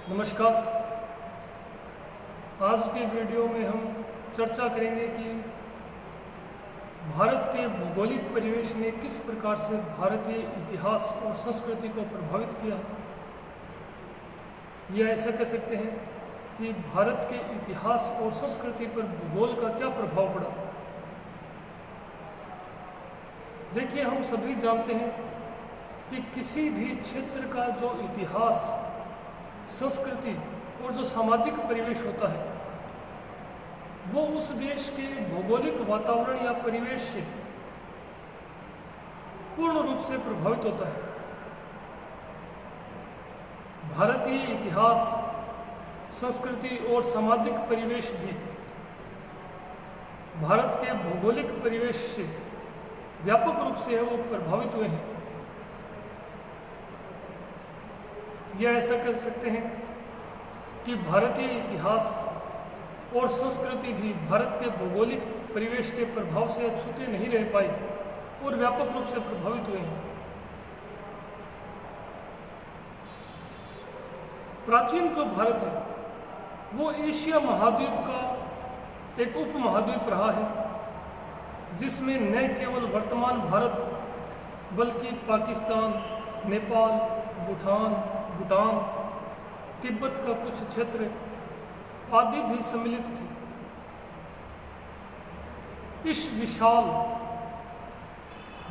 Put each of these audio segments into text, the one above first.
नमस्कार। आज के वीडियो में हम चर्चा करेंगे कि भारत के भौगोलिक परिवेश ने किस प्रकार से भारतीय इतिहास और संस्कृति को प्रभावित किया है। यह ऐसा कह सकते हैं कि भारत के इतिहास और संस्कृति पर भूगोल का क्या प्रभाव पड़ा। देखिए, हम सभी जानते हैं कि किसी भी क्षेत्र का जो इतिहास, संस्कृति और जो सामाजिक परिवेश होता है वो उस देश के भौगोलिक वातावरण या परिवेश से पूर्ण रूप से प्रभावित होता है। भारतीय इतिहास, संस्कृति और सामाजिक परिवेश भी भारत के भौगोलिक परिवेश से व्यापक रूप से वो प्रभावित हुए हैं। यह ऐसा कह सकते हैं कि भारतीय इतिहास और संस्कृति भी भारत के भौगोलिक परिवेश के प्रभाव से अछूते नहीं रह पाई और व्यापक रूप से प्रभावित हुए हैं। प्राचीन जो भारत है वो एशिया महाद्वीप का एक उपमहाद्वीप रहा है, जिसमें न केवल वर्तमान भारत बल्कि पाकिस्तान, नेपाल, भूटान, तिब्बत का कुछ क्षेत्र आदि भी सम्मिलित थे। इस विशाल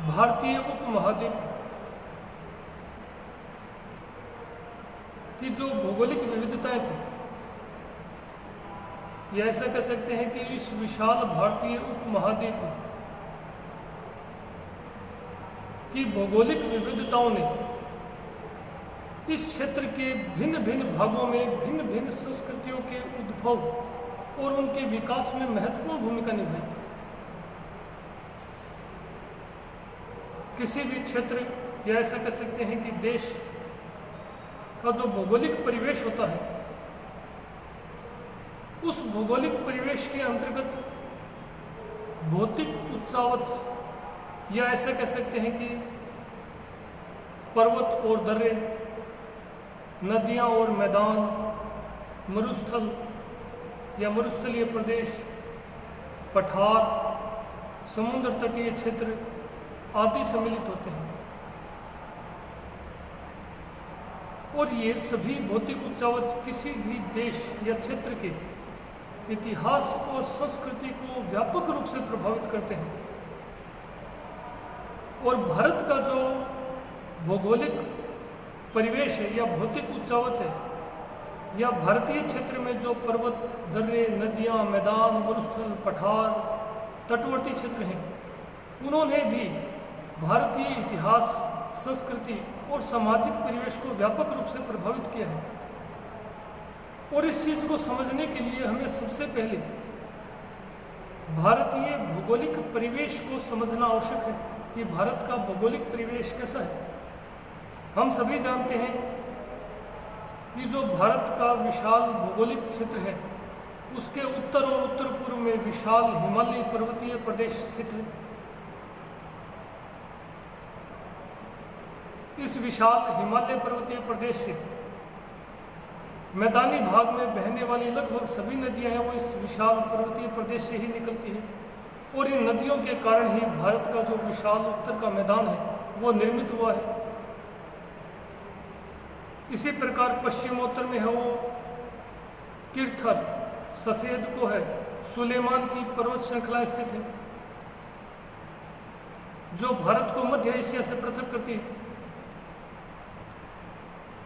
भारतीय उपमहाद्वीप की जो भौगोलिक विविधताएं थी, यह ऐसा कह सकते हैं कि इस विशाल भारतीय उपमहाद्वीप की भौगोलिक विविधताओं ने इस क्षेत्र के भिन्न भिन्न भागों में भिन्न भिन्न संस्कृतियों के उद्भव और उनके विकास में महत्वपूर्ण भूमिका निभाई। किसी भी क्षेत्र या ऐसा कह सकते हैं कि देश का जो भौगोलिक परिवेश होता है, उस भौगोलिक परिवेश के अंतर्गत भौतिक उच्चावच या ऐसा कह सकते हैं कि पर्वत और दर्रे, नदियाँ और मैदान, मरुस्थल या मरुस्थलीय प्रदेश, पठार, समुद्र तटीय क्षेत्र आदि सम्मिलित होते हैं। और ये सभी भौतिक उच्चावच किसी भी देश या क्षेत्र के इतिहास और संस्कृति को व्यापक रूप से प्रभावित करते हैं। और भारत का जो भौगोलिक परिवेश है या भौतिक उच्चावच है, या भारतीय क्षेत्र में जो पर्वत, दर्रे, नदियाँ, मैदान, मरुस्थल, पठार, तटवर्ती क्षेत्र हैं, उन्होंने भी भारतीय इतिहास, संस्कृति और सामाजिक परिवेश को व्यापक रूप से प्रभावित किया है। और इस चीज़ को समझने के लिए हमें सबसे पहले भारतीय भौगोलिक परिवेश को समझना आवश्यक है कि भारत का भौगोलिक परिवेश कैसा है। हम सभी जानते हैं कि जो भारत का विशाल भौगोलिक क्षेत्र है, उसके उत्तर और उत्तर पूर्व में विशाल हिमालयी पर्वतीय प्रदेश स्थित है। इस विशाल हिमालय पर्वतीय प्रदेश से मैदानी भाग में बहने वाली लगभग सभी नदियां हैं वो इस विशाल पर्वतीय प्रदेश से ही निकलती है। और इन नदियों के कारण ही भारत का जो विशाल उत्तर का मैदान है वो निर्मित हुआ है। इसी प्रकार पश्चिमोत्तर में है वो किरथर, सफ़ेद कोह, सुलेमान की पर्वत श्रृंखला स्थित है, जो भारत को मध्य एशिया से पृथक करती है।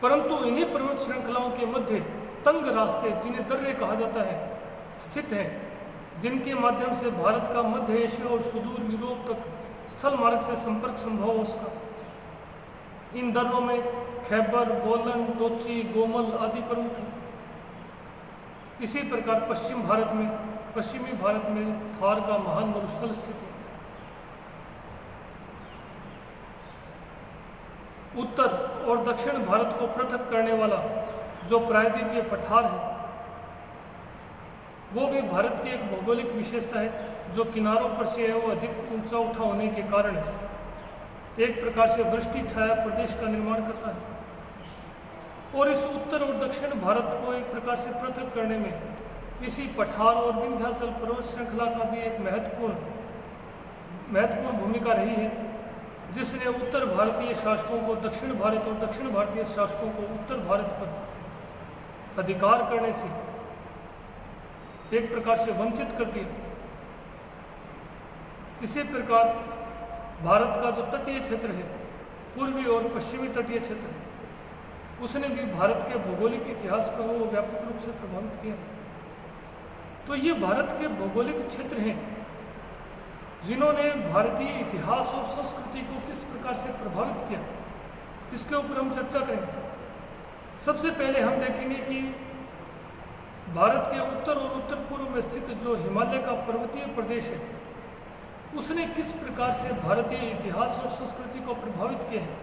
परंतु इन्हीं पर्वत श्रृंखलाओं के मध्य तंग रास्ते, जिन्हें दर्रे कहा जाता है, स्थित हैं, जिनके माध्यम से भारत का मध्य एशिया और सुदूर यूरोप तक स्थल मार्ग से संपर्क संभव हो सका। इन दर्रों में खैबर, बोलन, टोची, गोमल आदि प्रमुख हैं। इसी प्रकार पश्चिमी भारत में थार का महान मरुस्थल स्थित है। उत्तर और दक्षिण भारत को पृथक करने वाला जो प्रायद्वीपीय पठार है, वो भी भारत की एक भौगोलिक विशेषता है, जो किनारों पर से है वो अधिक ऊंचा उठा होने के कारण एक प्रकार से वृष्टि छाया प्रदेश का निर्माण करता है। और इस उत्तर और दक्षिण भारत को एक प्रकार से पृथक करने में इसी पठार और विंध्याचल पर्वत श्रृंखला का भी एक महत्वपूर्ण भूमिका रही है, जिसने उत्तर भारतीय शासकों को दक्षिण भारत और दक्षिण भारतीय शासकों को उत्तर भारत पर अधिकार करने से एक प्रकार से वंचित कर दिया। इसी प्रकार भारत का जो तटीय क्षेत्र है, पूर्वी और पश्चिमी तटीय क्षेत्र, उसने भी भारत के भौगोलिक इतिहास को वो व्यापक रूप से प्रभावित किया। तो ये भारत के भौगोलिक क्षेत्र हैं जिन्होंने भारतीय इतिहास और संस्कृति को किस प्रकार से प्रभावित किया, इसके ऊपर हम चर्चा करेंगे। सबसे पहले हम देखेंगे कि भारत के उत्तर और उत्तर पूर्व में स्थित जो हिमालय का पर्वतीय प्रदेश है, उसने किस प्रकार से भारतीय इतिहास और संस्कृति को प्रभावित किया है।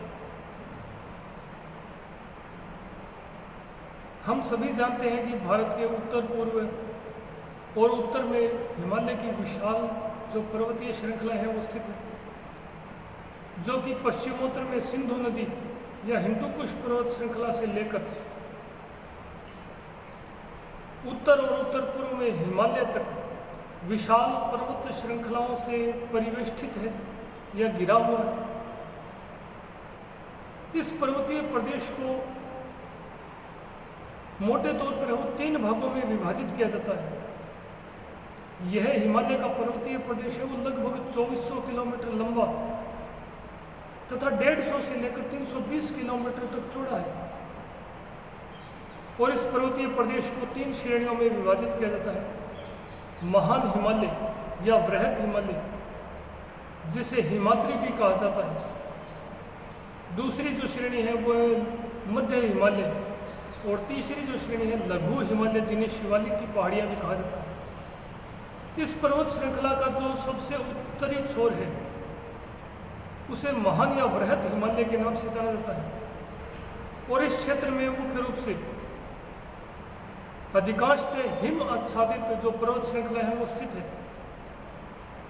हम सभी जानते हैं कि भारत के उत्तर पूर्व और उत्तर में हिमालय की विशाल जो पर्वतीय श्रृंखला है वो स्थित है, जो कि पश्चिमोत्तर में सिंधु नदी या हिंदुकुश पर्वत श्रृंखला से लेकर उत्तर और उत्तर पूर्व में हिमालय तक विशाल पर्वत श्रृंखलाओं से परिवेष्टित है या घिरा हुआ है। इस पर्वतीय प्रदेश को मोटे तौर पर 3 भागों में विभाजित किया जाता है। यह हिमालय का पर्वतीय प्रदेश है, वो लगभग 2400 किलोमीटर लंबा तथा 150 से लेकर 320 किलोमीटर तक चौड़ा है। और इस पर्वतीय प्रदेश को 3 श्रेणियों में विभाजित किया जाता है। महान हिमालय या वृहत हिमालय, जिसे हिमाद्री भी कहा जाता है। दूसरी जो श्रेणी है वो है मध्य हिमालय, और तीसरी जो श्रेणी है लघु हिमालय, जिन्हें शिवालिक की पहाड़ियाँ भी कहा जाता है। इस पर्वत श्रृंखला का जो सबसे उत्तरी छोर है उसे महान या वृहत हिमालय के नाम से जाना जाता है। और इस क्षेत्र में मुख्य रूप से अधिकांशतः हिम आच्छादित जो पर्वत श्रृंखला है वो स्थित है,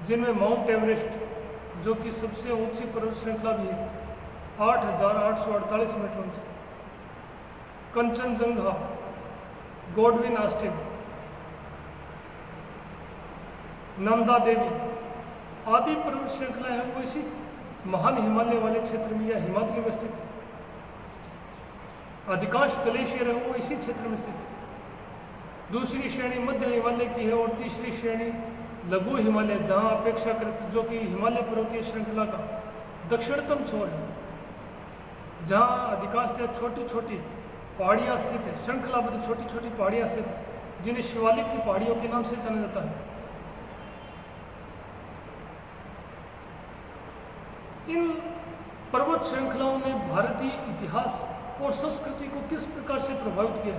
जिनमें माउंट एवरेस्ट जो कि सबसे ऊंची पर्वत श्रृंखला भी है, 8,848 मीटर ऊंची, कंचनजंगा, गॉडविन ऑस्टिन, नंदा देवी आदि पर्वत श्रृंखला है वो इसी महान हिमालय वाले क्षेत्र में या हिमाद्री में स्थित है। अधिकांश ग्लेशियर है वो इसी क्षेत्र में स्थित है। दूसरी श्रेणी मध्य हिमालय की है, और तीसरी श्रेणी लघु हिमालय, जहाँ अपेक्षाकृत जो कि हिमालय पर्वतीय श्रृंखला का दक्षिणतम छोर है, जहाँ अधिकांशतः छोटी छोटी पहाड़ियाँ स्थित है, श्रृंखलाबद्ध छोटी छोटी पहाड़ियाँ स्थित है, जिन्हें शिवालिक की पहाड़ियों के नाम से जाना जाता है। इन पर्वत श्रृंखलाओं ने भारतीय इतिहास और संस्कृति को किस प्रकार से प्रभावित किया।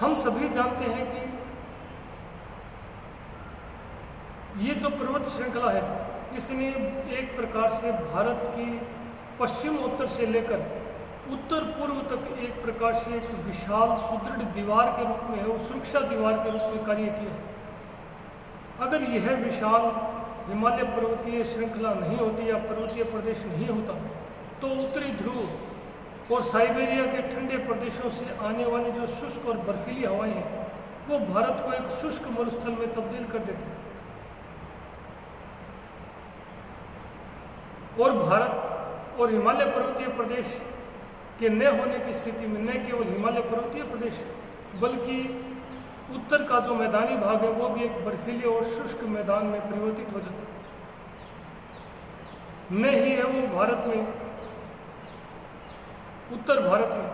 हम सभी जानते हैं कि ये जो पर्वत श्रृंखला है, इसने एक प्रकार से भारत की पश्चिम उत्तर से लेकर उत्तर पूर्व तक एक प्रकार से एक विशाल सुदृढ़ दीवार के रूप में और सुरक्षा दीवार के रूप में कार्य किया। अगर यह विशाल हिमालय पर्वतीय श्रृंखला नहीं होती या पर्वतीय प्रदेश नहीं होता, तो उत्तरी ध्रुव और साइबेरिया के ठंडे प्रदेशों से आने वाली जो शुष्क और बर्फीली हवाएं हैं, वो भारत को एक शुष्क मरुस्थल में तब्दील कर देती हैं। और भारत और हिमालय पर्वतीय प्रदेश के न होने की स्थिति में न केवल हिमालय पर्वतीय प्रदेश बल्कि उत्तर का जो मैदानी भाग है वो भी एक बर्फीले और शुष्क मैदान में परिवर्तित हो जाता है। न ही है वो भारत में, उत्तर भारत में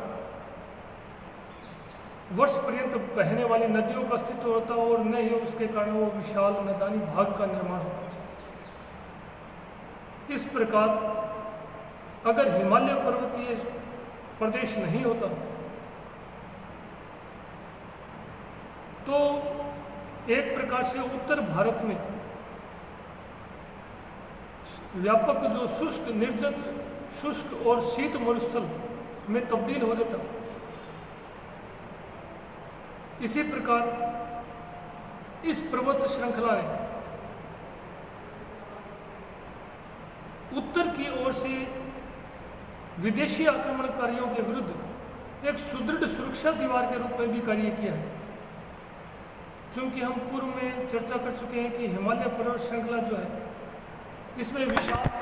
वर्ष पर्यंत बहने वाली नदियों का अस्तित्व होता है, और न ही उसके कारण वो विशाल मैदानी भाग का निर्माण होता है। इस प्रकार अगर हिमालय पर्वतीय प्रदेश नहीं होता तो एक प्रकार से उत्तर भारत में व्यापक जो शुष्क, निर्जल, शुष्क और शीत मरुस्थल में तब्दील हो जाता। इसी प्रकार इस पर्वत श्रृंखला ने उत्तर की ओर से विदेशी आक्रमणकारियों के विरुद्ध एक सुदृढ़ सुरक्षा दीवार के रूप में भी कार्य किया है। चूँकि हम पूर्व में चर्चा कर चुके हैं कि हिमालय पर्वत श्रृंखला जो है इसमें विशाल